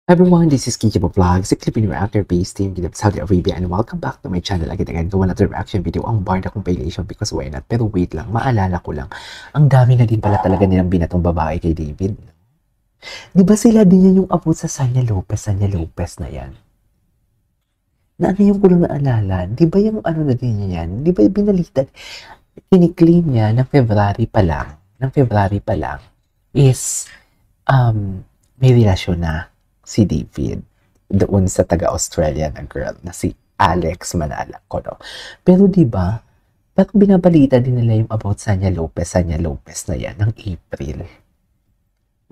Everyone, this is Kiki Vlogs, a Filipino reactor-based team in Saudi Arabia, and welcome back to my channel again to another reaction video, ang Barda compilation, because why not? Pero wait lang, maalala ko lang, ang dami na din pala talaga nilang binatong babae kay David. Di ba sila din yan yung abot sa Sanya Lopez na yan? Na ano yung kulang naalala? Di ba yung ano na din yan? Di ba binalitan? Kiniklaim niya ng February pa lang, is, may relasyon na si David doon sa taga-Australia na girl na si Alex Manala ko, no? Pero diba, parang binabalita din nila yung about Sanya Lopez na yan ng April.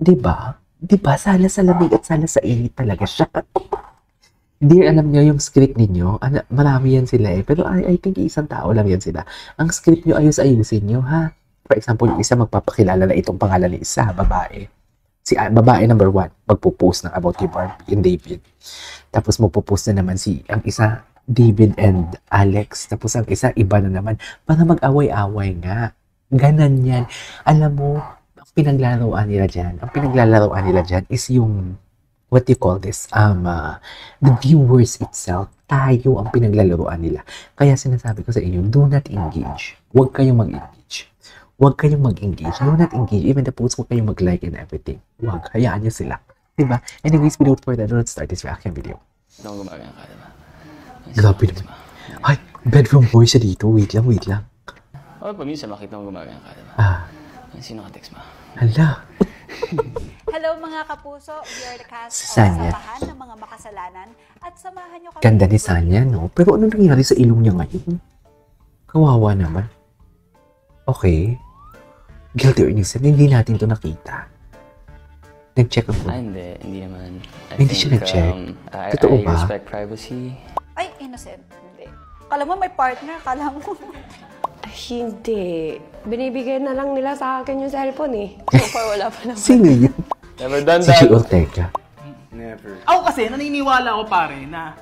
Diba? Diba? Sala sa lamig at sala sa init talaga siya. Dear, alam nyo yung script ninyo, marami yan sila eh. Pero I think isang tao lang yan sila. Ang script nyo, ayusin nyo, ha? For example, yung isa magpapakilala na itong pangalan ni isa, babae. Si babae number 1, magpo-post ng about kay Barbie and David. Tapos magpo-post na naman ang isa, David and Alex. Tapos ang isa, iba na naman. Para mag-away-away nga. Ganan yan. Alam mo, ang pinaglalaroan nila dyan is yung, what do you call this? The viewers itself. Tayo ang pinaglalaroan nila. Kaya sinasabi ko sa inyo, do not engage. Huwag kayong mag-engage. Do not engage. Even the posts, huwag kayong mag-like and everything. Huwag. Hayaan nyo sila. Diba? Anyways, without further ado, let's start this reaction video. Gumagana ka, diba? Grabe naman. Ay, bedroom boy siya dito. Wait lang. O, paminsan makita mo gumagana ka, diba? Sino ka text mo? Hala. Hello mga kapuso, we are the cast of Sanya. Samahan ng mga Makasalanan at samahan nyo kami. Ganda ni Sanya, no? Pero ano nangyari sa ilong niya ngayon? Kawawa naman. Okay. Guilty or innocent, hindi natin to nakita. Nag-check ako. Hindi naman. Hindi siya nag-check. Totoo ba? I respect privacy. Ay, innocent. Hindi. Kala mo may partner, kala mo. Hindi. Binibigay na lang nila sa akin yung cellphone eh. So far, wala pa naman. Sino yun? Never done Si that. G. Ortega. Never. Ako kasi, naniniwala ako pare na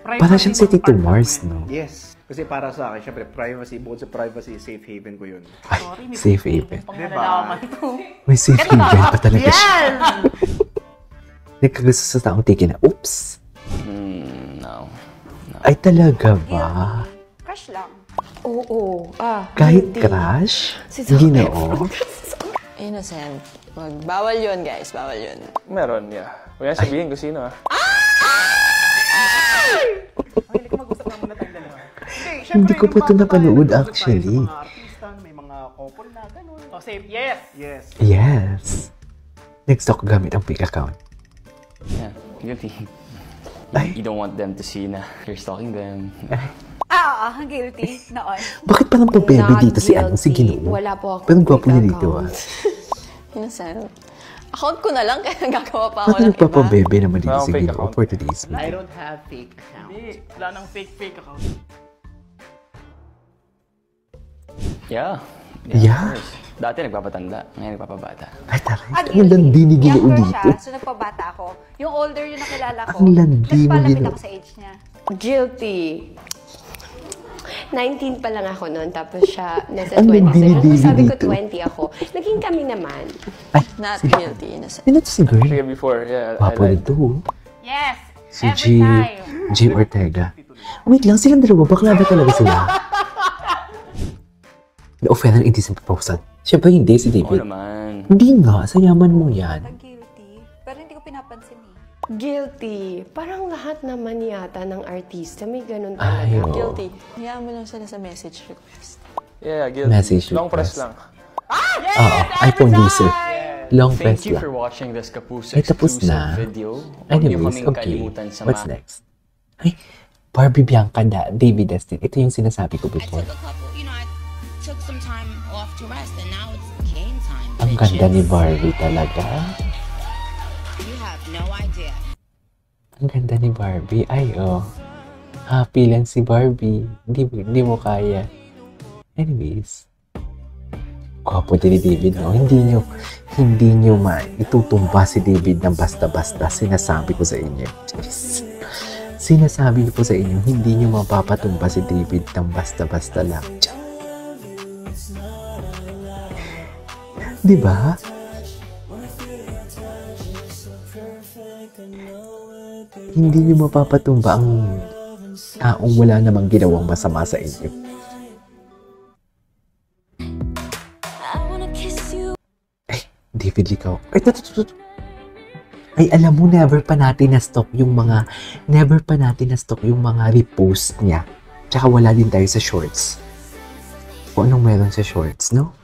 Para siyang si Tito Mars, no? Yes. Kasi para sa akin, syempre, privacy, bukod sa privacy, safe haven ko yun. Ay, safe haven. Pangalalaman to. May safe haven pa talaga siya. Nagkagusto sa taong tiki na, oops. No. Ay, talaga ba? Crush lang. Oo. Kahit hindi. crush? Si Ginoo? Innocent. Bawal yun, guys. Bawal yun. Meron, yeah. Huwag yan sabihin ko sino, ha? Hindi ko mag-usap lang muna tayong dalawa. Hindi ko pa ito napanood actually. May mga artista, may mga couple na gano'n. Oh, safe, yes! Yes. Yes. Next talk gamit ang fake account. Yeah, guilty. Ay. You don't want them to see na you're stalking them. Guilty. Noon. Bakit parang pabebe Not dito si ano, si guilty. Ginoo? Wala po ako. Pero gwapo niya dito, ha? Innocent. Account ko na lang, kaya gagawa pa ako Bakit ng iba. nagpapabebe naman dito Parang si fake Ginoo account. for today's I video? don't have fake account. Hindi, wala nang fake account. Yeah. Yeah. Of course. Dati nagpapatanda, ngayon nagpapabata. Ay, taray. Ang Guilty. landi ni Ginoo Younger dito. siya, so nagpabata ako. Yung older yung nakilala ko. Ang landi mo, Nagpalapit Ginoo. ako sa age niya. Guilty. 19 pa lang ako noon, tapos siya nasa Ang 20. dindi-dindi So, sabi ko dito. 20 ako. Naging kami naman. Ay, Not si- guilty, innocent. Sino to si girl? Sige, before, yeah. Gwapo nito. Yes! Si G. Ortega. Wait lang, silang dalawa. Bakla ba talaga sila? Na-offer ng indecent proposal. Siyempre hindi, si Oo David. naman. Hindi nga, sa yaman mo yan. Guilty. Pero hindi ko pinapansin eh. Guilty. Parang lahat naman yata ng artista may ganun Ay, talaga. oo. Guilty. Hayaan mo lang sila sa message request. Yeah, guilty. Message Long press request. lang. Oo, iPhone user. Long Thank press you lang. for watching this Kapuso Ay, tapos exclusive na. video. Huwag niyo Anyways, kaming okay. kalimutan sa What's next? Ay, Barbie Bianca da, David Destin. Ito yung sinasabi ko I before. took a couple, I took some time off to rest and now it's game time. Ang ganda ni Barbie talaga. You have no idea. Ang ganda ni Barbie. Ay, oh. Happy lang si Barbie. Hindi mo kaya. Anyways. Gwapo din ni David, no? Hindi nyo itutumba si David ng basta-basta. Sinasabi ko sa inyo. Si Sinasabi ko sa inyo, hindi nyo mapapatumba si David ng basta-basta lang. Diba? Hindi nyo mapapatumba ang taong wala namang ginawang masama sa inyo. Ay, David Licao. Ay, alam mo, never pa natin na-stock yung mga repost niya. Tsaka wala din tayo sa shorts. Kung anong meron sa shorts, no?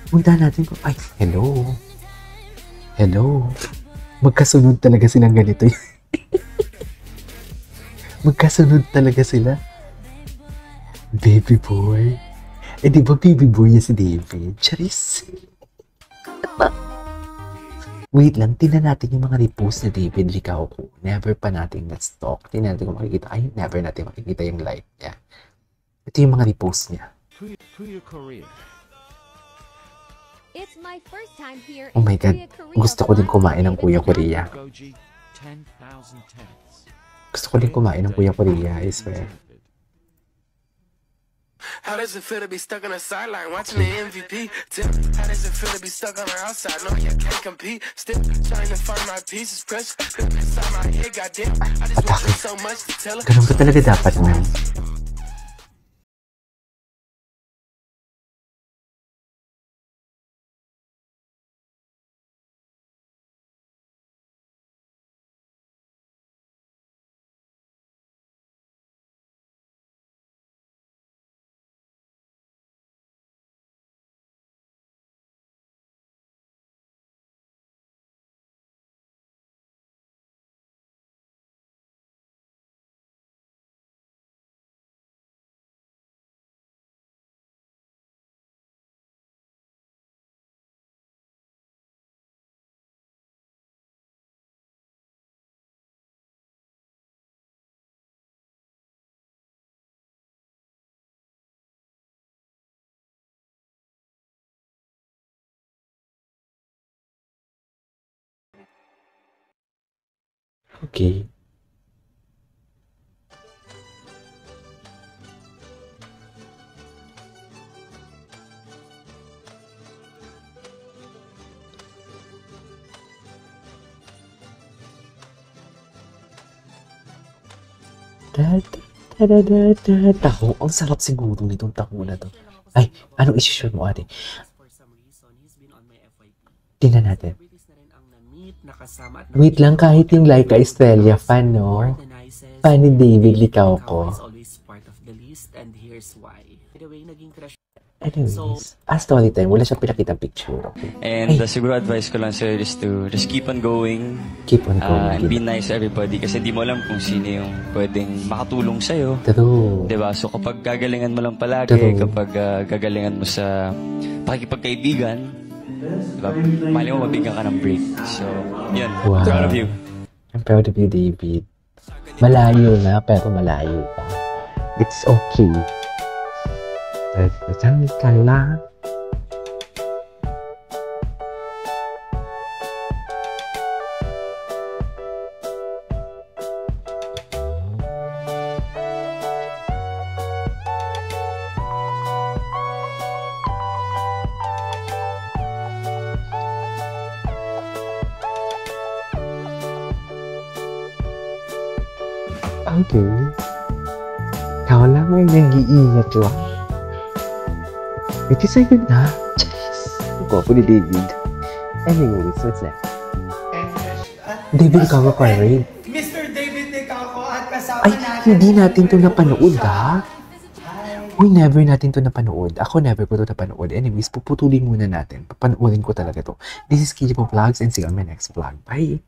Punta natin ko, ay, hello. Magkasunod talaga silang ganito. Magkasunod talaga sila. Baby boy. Eh, di ba baby boy niya si David? Charis. Wait lang, tingnan natin yung mga repost ni David Licao ko. Never pa natin na-stalk. Tingnan natin kung makikita. Ay, never natin makikita yung live niya. Ito yung mga repost niya. Oh my God. Gusto ko din kumain ng Kuya Korea. Gusto ko din kumain ng Kuya Korea, I swear. How does it feel to be stuck on the sideline watching the MVP? How does it feel to be stuck on the outside? No, you can't compete. Still trying to find my pieces. Press inside my head, goddamn. I just went through so much to tell her. Ganun ka talaga dapat, man. Okay. Taho. Ang sarap siguro nitong taho na to. Ay, anong isi-share mo, ate? Tingnan natin. Wait lang, kahit yung Laika Estrella fan, no? Fan ni David Licao ko. Anyways, story time. Wala siyang pinakitang picture. Okay? And siguro advice ko lang sir is to just keep on going. Keep on going. And be nice to everybody kasi di mo alam kung sino yung pwedeng makatulong sa'yo. True. Diba? So kapag gagalingan mo lang palagi, kapag gagalingan mo sa pakikipagkaibigan, diba? Mali mo mabigyan ka ng break. So, yun. Wow. Proud of you. I'm proud of you, David. Malayo na, pero malayo pa. It's okay. Diyan ka lang. Okay. Ikaw lang ay nag-iingat lang. It is a good na. Charis. Ang gwapo ni David. Anyways, what's next? David Licao Parade. Mr. David Licao at kasama Ay, natin. hindi natin to napanood, ha? Uy, never natin to napanood. Ako never ko to napanood. Anyways, puputulin muna natin. Papanoorin ko talaga to. This is Kijipo Vlogs and see you on my next vlog. Bye!